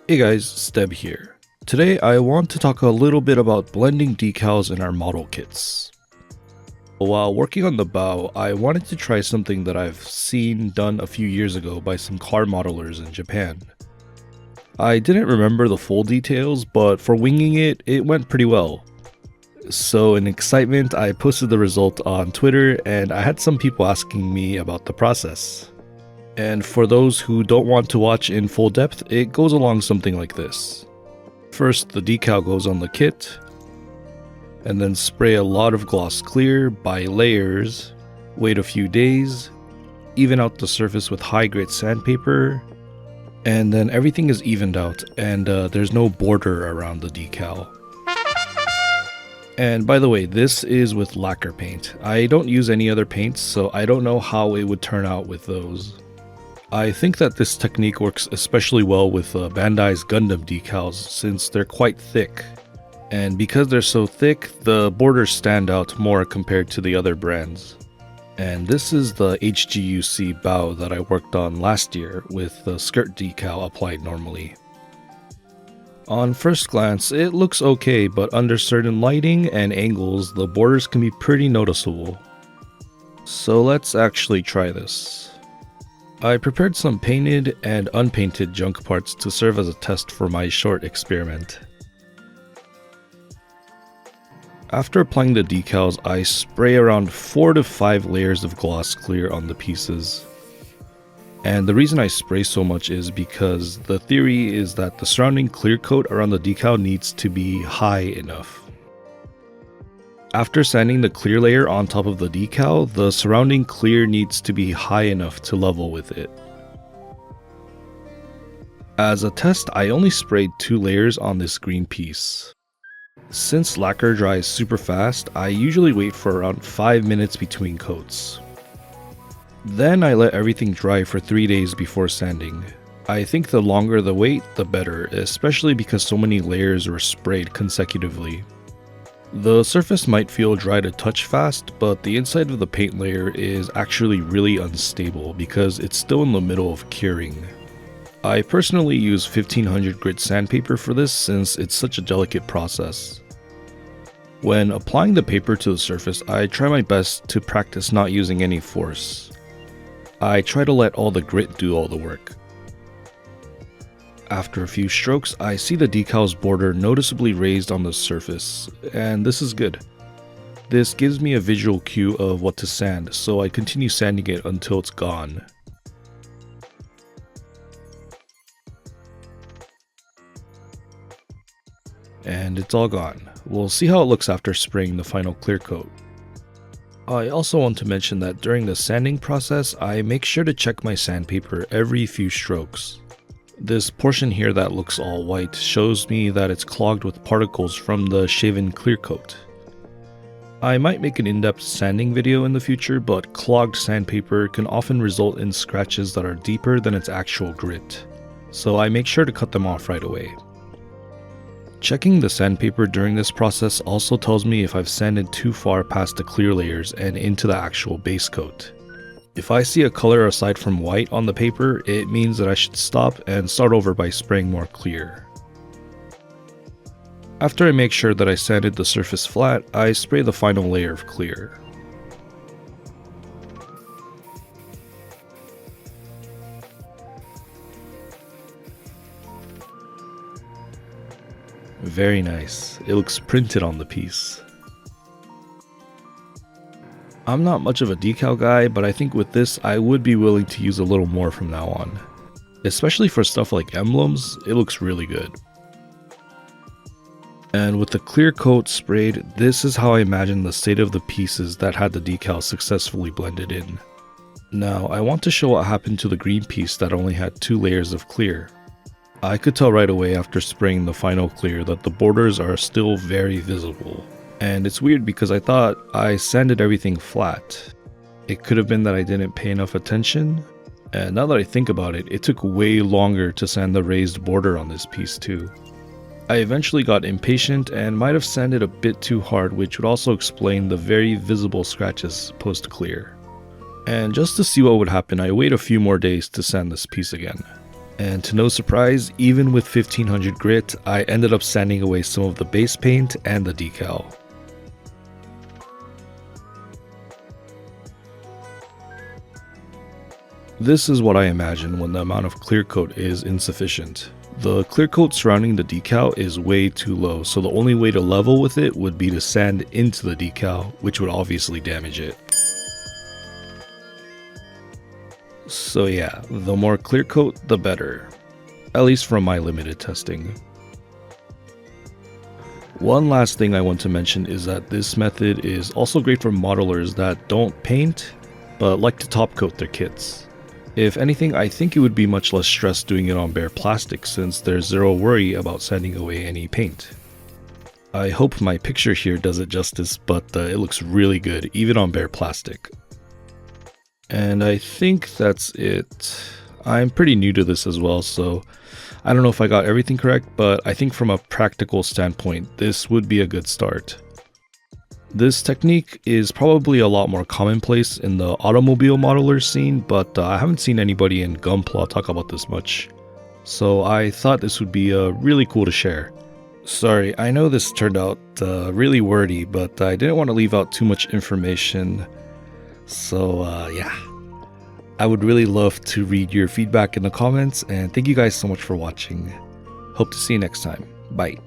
Hey guys, Steb here. Today I want to talk a little bit about blending decals in our model kits. While working on the bow, I wanted to try something that I've seen done a few years ago by some car modelers in Japan. I didn't remember the full details, but for winging it, it went pretty well. So in excitement, I posted the result on Twitter and I had some people asking me about the process. And for those who don't want to watch in full depth, it goes along something like this. First, the decal goes on the kit, and then spray a lot of gloss clear by layers, wait a few days, even out the surface with high grit sandpaper, and then everything is evened out and there's no border around the decal. And by the way, this is with lacquer paint. I don't use any other paints, so I don't know how it would turn out with those. I think that this technique works especially well with Bandai's Gundam decals since they're quite thick. And because they're so thick, the borders stand out more compared to the other brands. And this is the HGUC bow that I worked on last year with the skirt decal applied normally. On first glance, it looks okay, but under certain lighting and angles, the borders can be pretty noticeable. So let's actually try this. I prepared some painted and unpainted junk parts to serve as a test for my short experiment. After applying the decals, I spray around 4 to 5 layers of gloss clear on the pieces. And the reason I spray so much is because the theory is that the surrounding clear coat around the decal needs to be high enough. After sanding the clear layer on top of the decal, the surrounding clear needs to be high enough to level with it. As a test, I only sprayed 2 layers on this green piece. Since lacquer dries super fast, I usually wait for around 5 minutes between coats. Then I let everything dry for 3 days before sanding. I think the longer the wait, the better, especially because so many layers were sprayed consecutively. The surface might feel dry to touch fast, but the inside of the paint layer is actually really unstable because it's still in the middle of curing. I personally use 1500 grit sandpaper for this since it's such a delicate process. When applying the paper to the surface, I try my best to practice not using any force. I try to let all the grit do all the work. After a few strokes, I see the decal's border noticeably raised on the surface, and this is good. This gives me a visual cue of what to sand, so I continue sanding it until it's gone. And it's all gone. We'll see how it looks after spraying the final clear coat. I also want to mention that during the sanding process, I make sure to check my sandpaper every few strokes. This portion here that looks all white shows me that it's clogged with particles from the shaven clear coat. I might make an in-depth sanding video in the future, but clogged sandpaper can often result in scratches that are deeper than its actual grit, so I make sure to cut them off right away. Checking the sandpaper during this process also tells me if I've sanded too far past the clear layers and into the actual base coat. If I see a color aside from white on the paper, it means that I should stop and start over by spraying more clear. After I make sure that I sanded the surface flat, I spray the final layer of clear. Very nice. It looks printed on the piece. I'm not much of a decal guy, but I think with this I would be willing to use a little more from now on. Especially for stuff like emblems, it looks really good. And with the clear coat sprayed, this is how I imagine the state of the pieces that had the decal successfully blended in. Now, I want to show what happened to the green piece that only had 2 layers of clear. I could tell right away after spraying the final clear that the borders are still very visible. And it's weird because I thought I sanded everything flat. It could have been that I didn't pay enough attention. And now that I think about it, it took way longer to sand the raised border on this piece too. I eventually got impatient and might have sanded a bit too hard, which would also explain the very visible scratches post-clear. And just to see what would happen, I wait a few more days to sand this piece again. And to no surprise, even with 1500 grit, I ended up sanding away some of the base paint and the decal. This is what I imagine when the amount of clear coat is insufficient. The clear coat surrounding the decal is way too low, so the only way to level with it would be to sand into the decal, which would obviously damage it. So yeah, the more clear coat, the better. At least from my limited testing. One last thing I want to mention is that this method is also great for modelers that don't paint, but like to top coat their kits. If anything, I think it would be much less stress doing it on bare plastic since there's zero worry about sanding away any paint. I hope my picture here does it justice, but it looks really good even on bare plastic. And I think that's it. I'm pretty new to this as well, so I don't know if I got everything correct, but I think from a practical standpoint, this would be a good start. This technique is probably a lot more commonplace in the automobile modeler scene, but I haven't seen anybody in Gunpla talk about this much. So I thought this would be really cool to share. Sorry, I know this turned out really wordy, but I didn't want to leave out too much information. So yeah, I would really love to read your feedback in the comments, and thank you guys so much for watching. Hope to see you next time. Bye.